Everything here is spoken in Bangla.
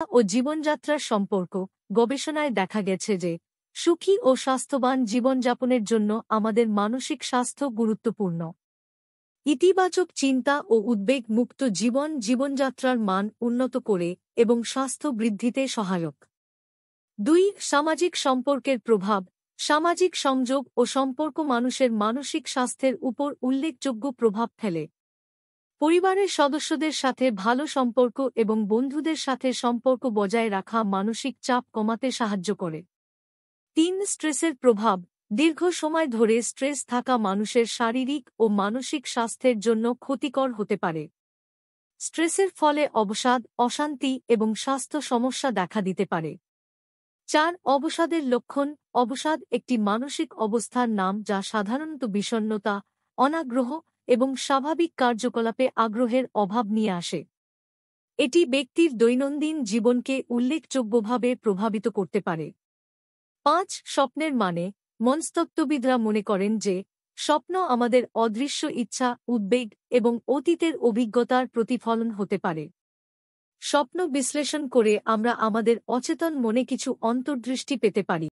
ও জীবনযাত্রার সম্পর্ক। গবেষণায় দেখা গেছে যে সুখী ও স্বাস্থ্যবান জীবনযাপনের জন্য আমাদের মানসিক স্বাস্থ্য গুরুত্বপূর্ণ। ইতিবাচক চিন্তা ও উদ্বেগ মুক্ত জীবনযাত্রার মান উন্নত করে এবং স্বাস্থ্য বৃদ্ধিতে সহায়ক। ২. সামাজিক সম্পর্কের প্রভাব। সামাজিক সংযোগ ও সম্পর্ক মানুষের মানসিক স্বাস্থ্যের উপর উল্লেখযোগ্য প্রভাব ফেলে। পরিবারের সদস্যদের সাথে ভালো সম্পর্ক এবং বন্ধুদের সাথে সম্পর্ক বজায় রাখা মানসিক চাপ কমাতে সাহায্য করে। ৩. স্ট্রেসের প্রভাব। দীর্ঘ সময় ধরে স্ট্রেস থাকা মানুষের শারীরিক ও মানসিক স্বাস্থ্যের জন্য ক্ষতিকর হতে পারে। স্ট্রেসের ফলে অবসাদ, অশান্তি এবং স্বাস্থ্য সমস্যা দেখা দিতে পারে। ৪. অবসাদের লক্ষণ। অবসাদ একটি মানসিক অবস্থার নাম যা সাধারণত বিষণ্ণতা, অনাগ্রহ এবং স্বাভাবিক কার্যকলাপে আগ্রহের অভাব নিয়ে আসে। এটি ব্যক্তির দৈনন্দিন জীবনকে উল্লেখযোগ্যভাবে প্রভাবিত করতে পারে। ৫. স্বপ্নের মানে। মনস্তত্ত্ববিদরা মনে করেন যে স্বপ্ন আমাদের অদৃশ্য ইচ্ছা, উদ্বেগ এবং অতীতের অভিজ্ঞতার প্রতিফলন হতে পারে। স্বপ্ন বিশ্লেষণ করে আমরা আমাদের অচেতন মনে কিছু অন্তর্দৃষ্টি পেতে পারি।